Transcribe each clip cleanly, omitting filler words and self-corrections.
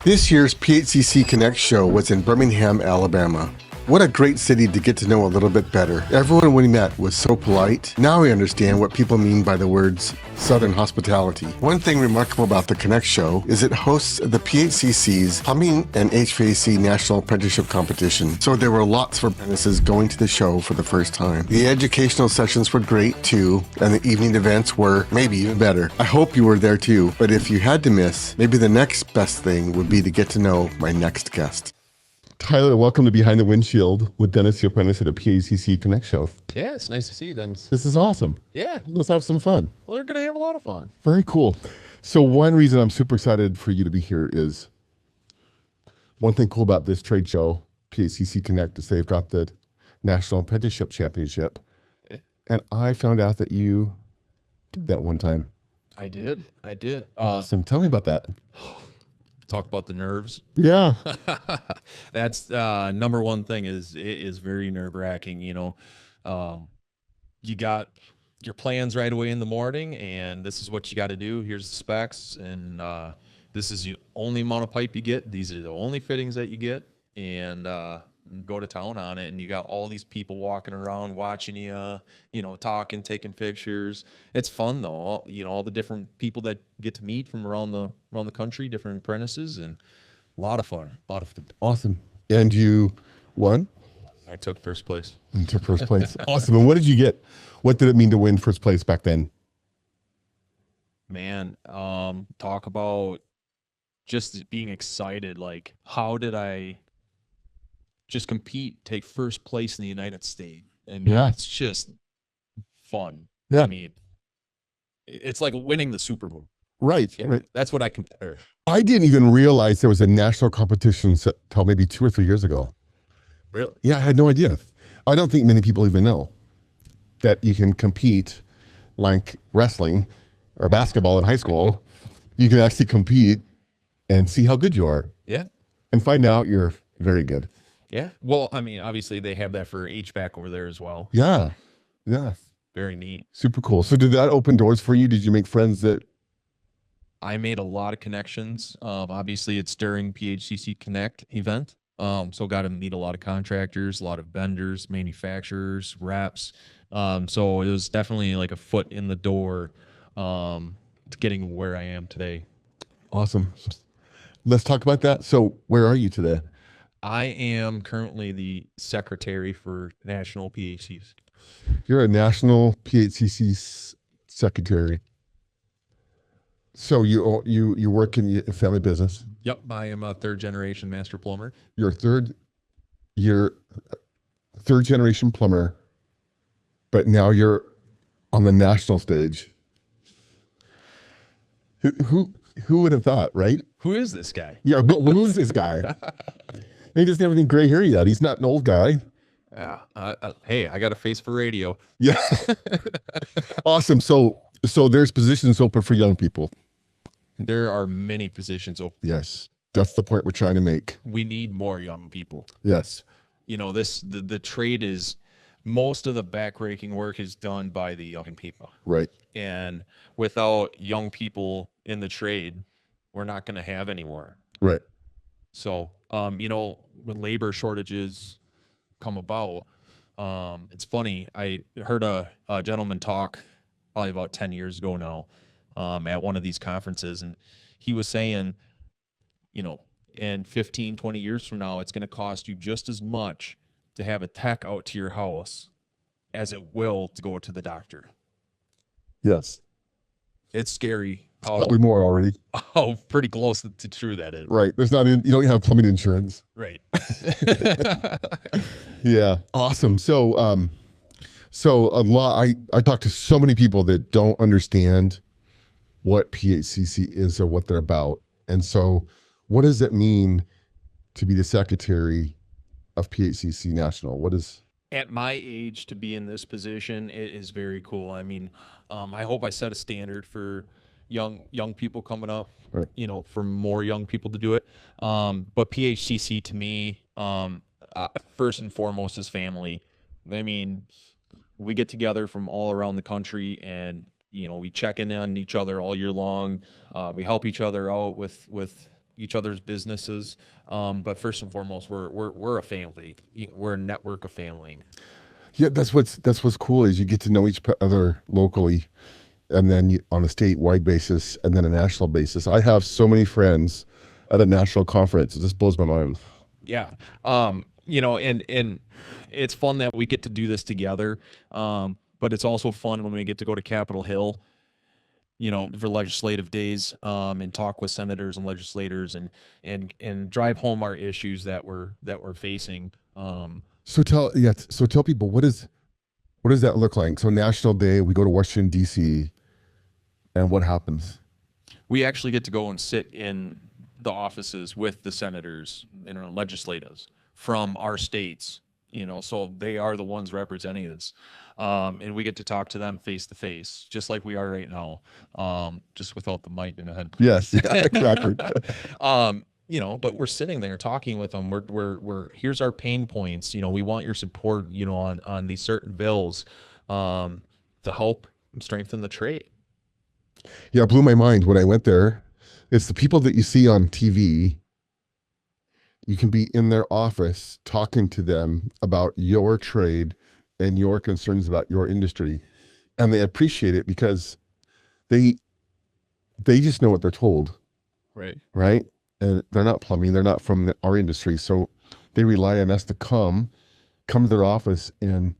This year's PHCC Connect Show was in Birmingham, Alabama. What a great city to get to know a little bit better. Everyone we met was so polite. Now we understand what people mean by the words Southern hospitality. One thing remarkable about the Connect Show is it hosts the PHCC's Plumbing and HVAC National Apprenticeship Competition, so there were lots of apprentices going to the show for the first time. The educational sessions were great too, and the evening events were maybe even better. I hope you were there too, but if you had to miss, maybe the next best thing would be to get to know my next guest. Tyler, welcome to Behind the Windshield with Dennis, the apprentice at a PHCC Connect Show. Yeah, it's nice to see you, Dennis. This is awesome. Yeah. Let's have some fun. Well, we're going to have a lot of fun. Very cool. So one reason I'm super excited for you to be here is one thing cool about this trade show, PHCC Connect, is they've got the National Apprenticeship Championship. And I found out that you did that one time. I did. Awesome. Tell me about that. Talk about the nerves. Yeah. That's number one thing is it is very nerve wracking. You got your plans right away in the morning, and this is what you got to do. Here's the specs, and this is the only amount of pipe you get. These are the only fittings that you get, and go to town on it. And you got all these people walking around watching you, talking, taking pictures. It's fun though. All the different people that get to meet from around the country, different apprentices, and a lot of fun. Awesome. And you won? I took first place. You took first place. Awesome. And what did you get? What did it mean to win first place back then? Man, talk about just being excited. Like, how did I just compete, take first place in the United States? And it's just fun. Yeah. I mean, it's like winning the Super Bowl. Right. Yeah, right. That's what I compare. I didn't even realize there was a national competition until maybe 2 or 3 years ago. Really? Yeah, I had no idea. I don't think many people even know that you can compete like wrestling or basketball in high school. You can actually compete and see how good you are. Yeah. And find out you're very good. Yeah. Well, I mean, obviously they have that for HVAC over there as well. Yeah. Yeah. Very neat. Super cool. So did that open doors for you? Did you make friends that... I made a lot of connections. Obviously it's during PHCC Connect event. So got to meet a lot of contractors, a lot of vendors, manufacturers, reps. So it was definitely like a foot in the door to getting where I am today. Awesome. Let's talk about that. So where are you today? I am currently the secretary for National PHCC. You're a National PHCC Secretary. So you work in a family business. Yep, I am a third generation master plumber. You're third generation plumber, but now you're on the national stage. Who would have thought, right? Who is this guy? Yeah, but who's this guy? He doesn't have any gray hair yet. He's not an old guy. Yeah. Hey, I got a face for radio. Yeah. Awesome. So there's positions open for young people. There are many positions open. Yes. That's the point we're trying to make. We need more young people. Yes. The trade is, most of the backbreaking work is done by the young people. Right. And without young people in the trade, we're not going to have any more. Right. So, when labor shortages come about, it's funny. I heard a gentleman talk probably about 10 years ago now at one of these conferences, and he was saying, in 15, 20 years from now, it's going to cost you just as much to have a tech out to your house as it will to go to the doctor. Yes. It's scary. Probably more already. Oh, pretty close to true that is. Right. You don't have plumbing insurance. Right. Yeah. Awesome. So I talk to so many people that don't understand what PHCC is or what they're about. And so what does it mean to be the secretary of PHCC National? At my age, to be in this position, it is very cool. I mean, I hope I set a standard for young people coming up, right, for more young people to do it. But PHCC to me, first and foremost is family. I mean, we get together from all around the country, and we check in on each other all year long. We help each other out with each other's businesses. But first and foremost, we're a family. We're a network of family. Yeah, that's what's cool is you get to know each other locally, and then on a statewide basis, and then a national basis. I have so many friends at a national conference. It just blows my mind. Yeah. And it's fun that we get to do this together. But it's also fun when we get to go to Capitol Hill, for legislative days, and talk with senators and legislators and drive home our issues that we're facing. So tell people what does that look like? So National Day, we go to Washington D.C. and what happens? We actually get to go and sit in the offices with the senators and our legislators from our states, so they are the ones representing us. And we get to talk to them face to face, just like we are right now, just without the mic in the head. Yes, yeah, exactly. But we're sitting there talking with them. We're here's our pain points. We want your support, on these certain bills, to help strengthen the trade. Yeah, it blew my mind when I went there. It's the people that you see on TV. You can be in their office talking to them about your trade and your concerns about your industry. And they appreciate it because they just know what they're told. Right. Right? And they're not plumbing, they're not from our industry. So they rely on us to come to their office and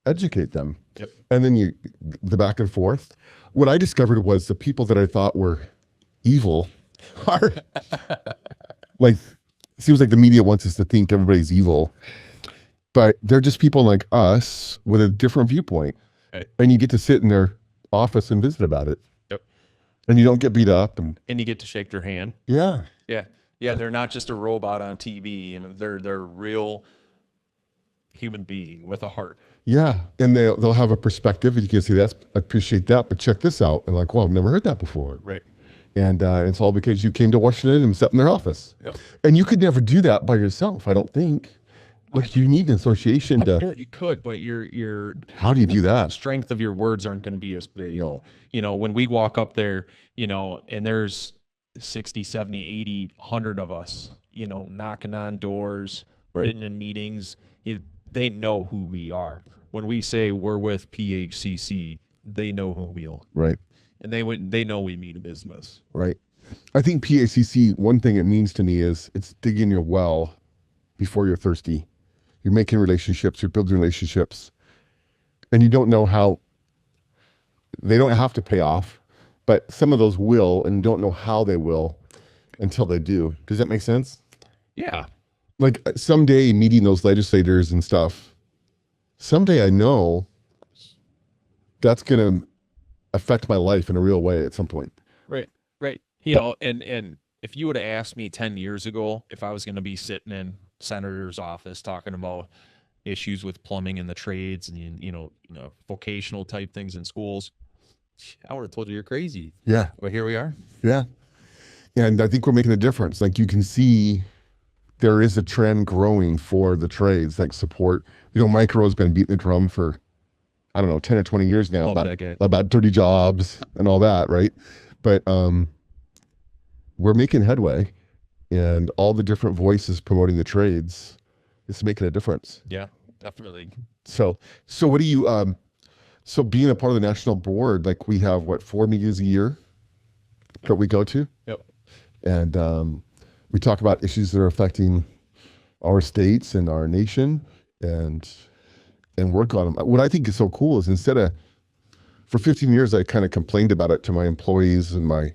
educate them. Yep. And then the back and forth. What I discovered was the people that I thought were evil are like, seems like the media wants us to think everybody's evil, but they're just people like us with a different viewpoint. Right. And you get to sit in their office and visit about it. Yep. And you don't get beat up. And you get to shake their hand. Yeah. Yeah. Yeah. They're not just a robot on TV, and they're real human being with a heart. Yeah. And they'll have a perspective and you can say, I appreciate that, but check this out. And like, well, I've never heard that before. Right. And it's all because you came to Washington and sat in their office. Yep. And you could never do that by yourself, I don't think. Like you need an association to. You could, but your How do you do that? strength of your words aren't going to be as big. When we walk up there, and there's 60, 70, 80, 100 of us, knocking on doors, Right. sitting in meetings, they know who we are. When we say we're with PHCC, they know who we are. Right. And they know we mean business. Right. I think PHCC, one thing it means to me is it's digging your well before you're thirsty. You're making relationships, you're building relationships, and you don't know how, they don't have to pay off, but some of those will, and you don't know how they will until they do. Does that make sense? Yeah. Like someday meeting those legislators and stuff, someday I know that's going to affect my life in a real way at some point. Right. And if you would have asked me 10 years ago if I was going to be sitting in senator's office talking about issues with plumbing and the trades and vocational type things in schools, I would have told you you're crazy. Yeah. But here we are. Yeah. And I think we're making a difference. Like you can see there is a trend growing for the trades, like support. Micro has been beating the drum for, I don't know, 10 or 20 years now, about 30 jobs and all that, right? But we're making headway, and all the different voices promoting the trades is making a difference. Yeah, definitely. So what do you, so being a part of the national board, like we have, 4 meetings a year that we go to? Yep. And we talk about issues that are affecting our states and our nation and work on them. What I think is so cool is for 15 years, I kind of complained about it to my employees and my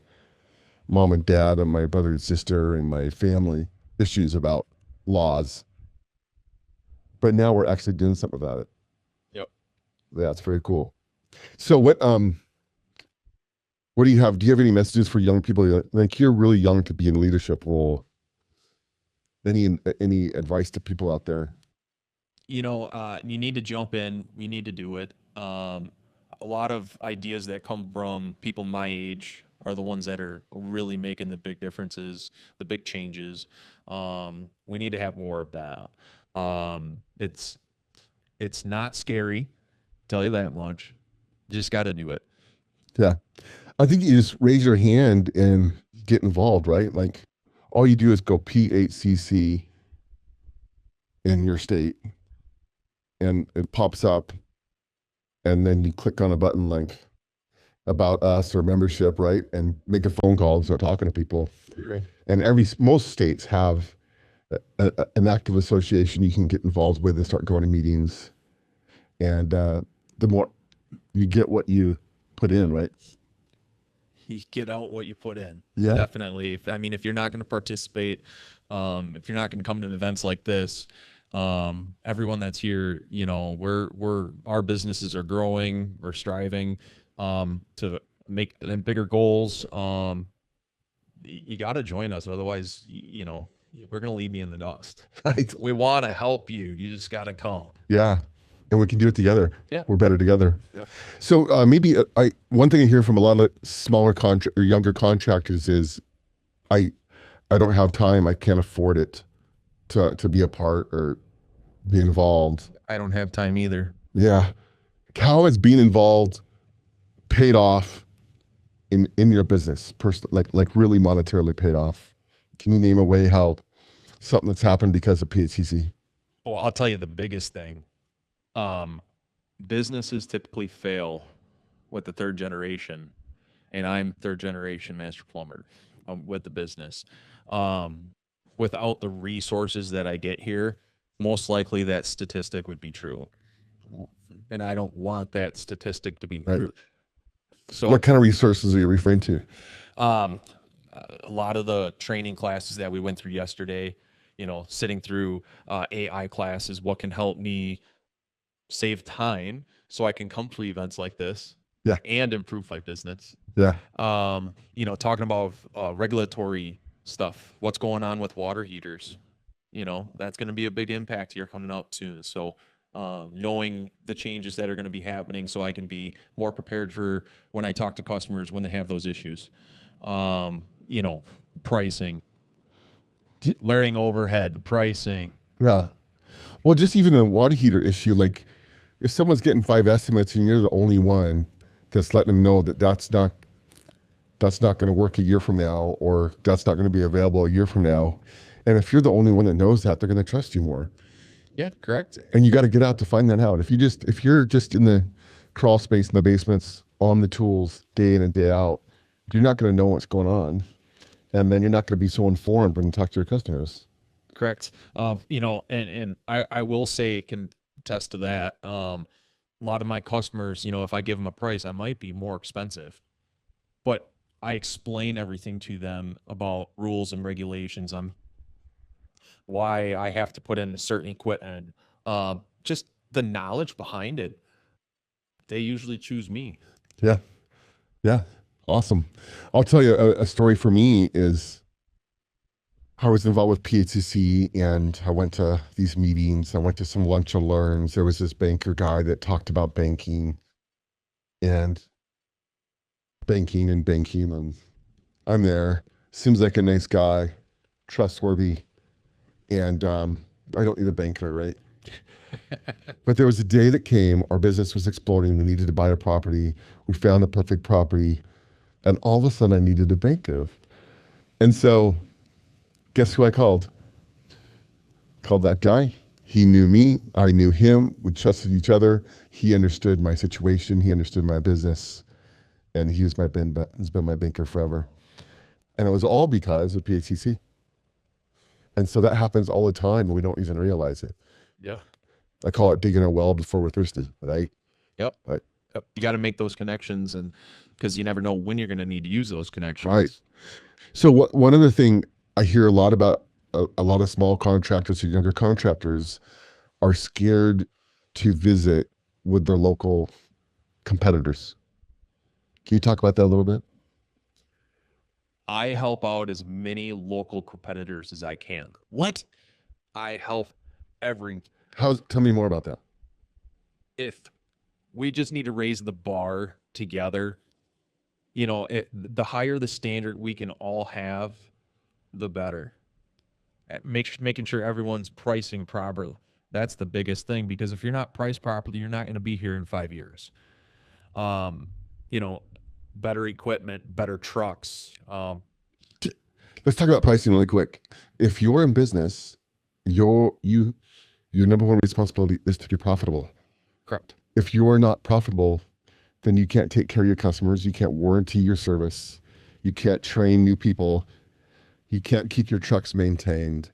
mom and dad and my brother and sister and my family, issues about laws. But now we're actually doing something about it. Yep. Yeah, it's very cool. So what do you have? Do you have any messages for young people? Like you're really young to be in a leadership role. Any advice to people out there? You need to jump in. You need to do it. A lot of ideas that come from people my age are the ones that are really making the big differences, the big changes. We need to have more of that. It's not scary, tell you that much. You just got to do it. Yeah. I think you just raise your hand and get involved, right? Like All you do is go PHCC in your state, and it pops up, and then you click on a button like about us or membership, right? And make a phone call and start talking to people. Right. And most states have an active association you can get involved with and start going to meetings. And the more you get what you put in, right? You get out what you put in. Yeah. Definitely. If you're not going to participate, if you're not going to come to events like this, everyone that's here, our businesses are growing, we're striving, to make bigger goals. You got to join us. Otherwise, we're going to leave you in the dust. Right. We want to help you. You just got to come. Yeah. And we can do it together. Yeah. We're better together. Yeah. So maybe one thing I hear from a lot of smaller or younger contractors is, I don't have time. I can't afford it to be a part or be involved. I don't have time either. Yeah. How has being involved paid off in your business, like really monetarily paid off? Can you name a way how something that's happened because of PHCC? Well, I'll tell you the biggest thing. Businesses typically fail with the third generation, and I'm third generation master plumber with the business. Without the resources that I get here, most likely that statistic would be true. And I don't want that statistic to be Right. true. So What kind of resources are you referring to? a lot of the training classes that we went through yesterday, sitting through AI classes, what can help me save time so I can come to events like this. Yeah. And improve my business. Yeah. Talking about regulatory stuff, what's going on with water heaters, that's going to be a big impact here coming up soon. So knowing the changes that are going to be happening so I can be more prepared for when I talk to customers when they have those issues. Pricing, layering overhead, pricing. Yeah. Well, just even a water heater issue, like if someone's getting 5 estimates and you're the only one that's letting them know that that's not going to work a year from now, or that's not going to be available a year from now. And if you're the only one that knows that, they're going to trust you more. Yeah, correct. And you got to get out to find that out. If you're just in the crawl space in the basements on the tools day in and day out, you're not going to know what's going on. And then you're not going to be so informed when you talk to your customers. Correct. And I will say, can attest to that. A lot of my customers, if I give them a price, I might be more expensive, but I explain everything to them about rules and regulations on why I have to put in a certain equipment, just the knowledge behind it. They usually choose me. Yeah. Yeah. Awesome. I'll tell you a story for me is I was involved with PHCC and I went to these meetings. I went to some lunch and learns. There was this banker guy that talked about banking and banking. And I'm there. Seems like a nice guy, trustworthy. And I don't need a banker, right? But there was a day that came, our business was exploding. We needed to buy a property. We found the perfect property. And all of a sudden I needed a banker. And so guess who I called? Called that guy. He knew me. I knew him. We trusted each other. He understood my situation. He understood my business. And he's been my banker forever. And it was all because of PHCC. And so that happens all the time and we don't even realize it. Yeah. I call it digging a well before we're thirsty, right? Yep. Right. Yep. You got to make those connections, and because you never know when you're going to need to use those connections. Right. So one other thing I hear a lot about, a lot of small contractors or younger contractors are scared to visit with their local competitors. Can you talk about that a little bit? I help out as many local competitors as I can. What? I help every. Tell me more about that. If we just need to raise the bar together, the higher the standard we can all have, the better. Making sure everyone's pricing properly. That's the biggest thing, because if you're not priced properly, you're not going to be here in 5 years. Better equipment, better trucks. That's Let's talk about pricing really quick. If you're in business, your number one responsibility is to be profitable. Correct. If you're not profitable, then you can't take care of your customers. You can't warranty your service. You can't train new people. You can't keep your trucks maintained.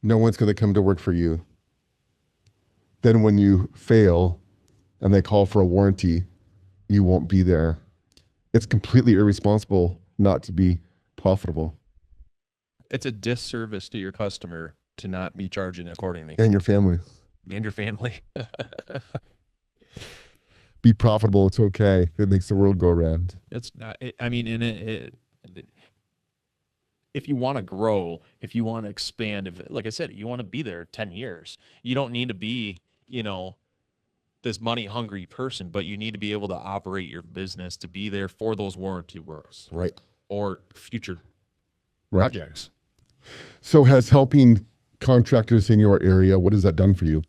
No one's going to come to work for you. Then when you fail and they call for a warranty, you won't be there. It's completely irresponsible not to be profitable. It's a disservice to your customer to not be charging accordingly. And your family. And your family. Be profitable. It's okay. It makes the world go around. It's not, I mean, if you want to grow, if you want to expand, if, like I said, you want to be there 10 years, you don't need to be, this money hungry person, but you need to be able to operate your business to be there for those warranty works. Right. Or future Right. projects. So has helping contractors in your area, what has that done for you?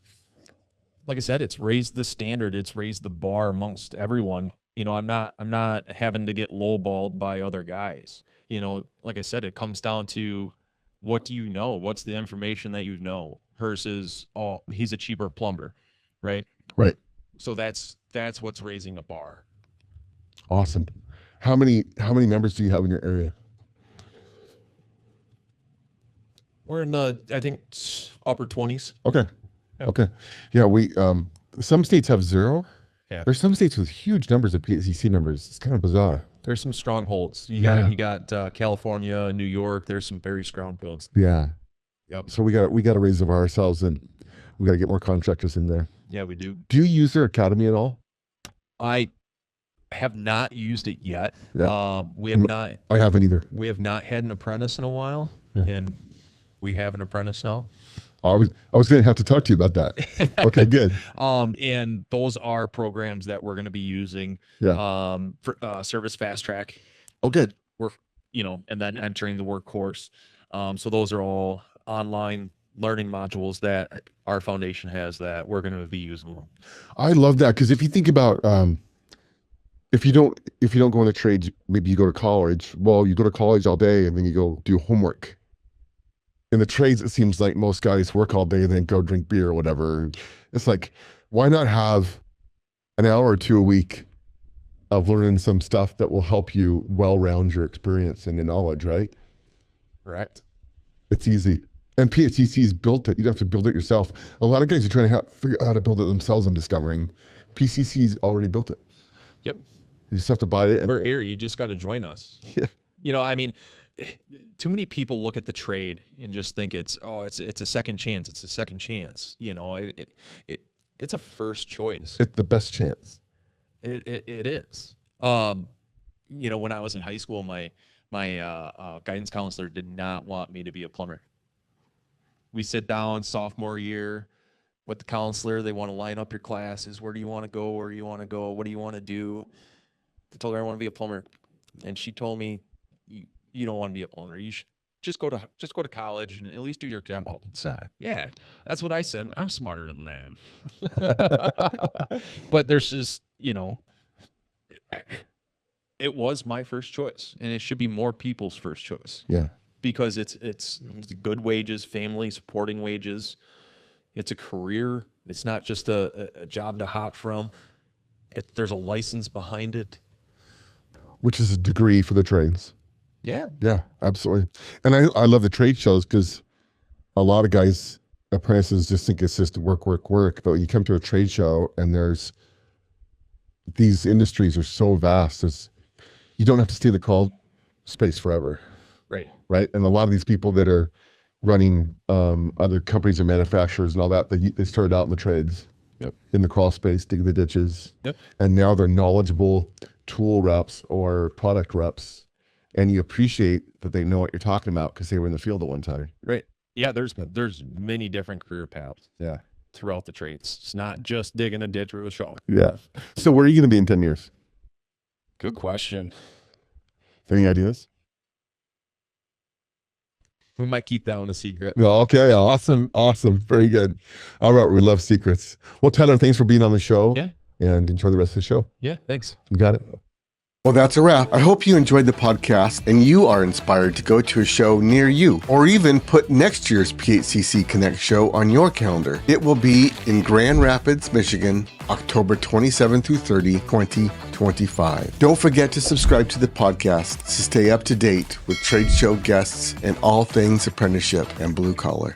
Like I said, it's raised the standard. It's raised the bar amongst everyone. I'm not having to get lowballed by other guys. Like I said, it comes down to what do you know? What's the information that you know versus, oh, he's a cheaper plumber, right? Right. So that's what's raising the bar. Awesome. How many members do you have in your area? We're in the, I think, upper 20s. Okay. Yeah. Okay. Yeah, we some states have 0. Yeah. There's some states with huge numbers of PHCC members. It's kind of bizarre. There's some strongholds. You got California, New York. There's some very strongholds. Yeah. Yep. So we got to raise the bar ourselves, and we got to get more contractors in there. Yeah, we do. Do you use their academy at all? I have not used it yet. Yeah. We have not. I haven't either. We have not had an apprentice in a while, Yeah. and we have an apprentice now. I was going to have to talk to you about that. Okay, good. And those are programs that we're going to be using. Yeah. For Service Fast Track. Oh, good. We're, and then entering the workforce. So those are all online learning modules that our foundation has that we're going to be using. I love that, because if you think about if you don't go into trades, maybe you go to college. Well, you go to college all day and then you go do homework. In the trades, it seems like most guys work all day and then go drink beer or whatever. It's like, why not have an hour or 2 a week of learning some stuff that will help you well round your experience and your knowledge, right? Correct. It's easy. And PHCC's built it. You don't have to build it yourself. A lot of guys are trying to figure out how to build it themselves, I'm discovering. PCC's already built it. Yep. You just have to buy it. We're here. You just got to join us. Yeah. I mean, too many people look at the trade and just think it's a second chance. It's a second chance. It's a first choice. It's the best chance. It is. When I was in high school, my guidance counselor did not want me to be a plumber. We sit down sophomore year with the counselor. They want to line up your classes. Where do you want to go? Where do you want to go? What do you want to do? I told her I want to be a plumber, and she told me, "You don't want to be a plumber. You should just go to college and at least do your demo." Yeah, that's what I said. I'm smarter than that. But there's just, it was my first choice, and it should be more people's first choice. Yeah. Because it's good wages, family supporting wages. It's a career. It's not just a job to hop from. There's a license behind it. Which is a degree for the trades. Yeah. Yeah, absolutely. And I love the trade shows, because a lot of guys, apprentices, just think it's just work. But you come to a trade show and these industries are so vast. You don't have to stay in the crawl space forever. Right. And a lot of these people that are running other companies and manufacturers and all that, they started out in the trades. Yep. In the crawl space, digging the ditches. Yep. And now they're knowledgeable tool reps or product reps. And you appreciate that they know what you're talking about because they were in the field at one time. Right. Yeah, there's many different career paths. Yeah. Throughout the trades. It's not just digging a ditch or a shovel. Yeah. So where are you going to be in 10 years? Good question. Any ideas? We might keep that one a secret. Okay, awesome. Very good. All right, we love secrets. Well, Tyler, thanks for being on the show. Yeah. And enjoy the rest of the show. Yeah, thanks. You got it. Well, that's a wrap. I hope you enjoyed the podcast and you are inspired to go to a show near you, or even put next year's PHCC Connect Show on your calendar. It will be in Grand Rapids, Michigan, October 27 through 30, 2025. Don't forget to subscribe to the podcast to stay up to date with trade show guests and all things apprenticeship and blue collar.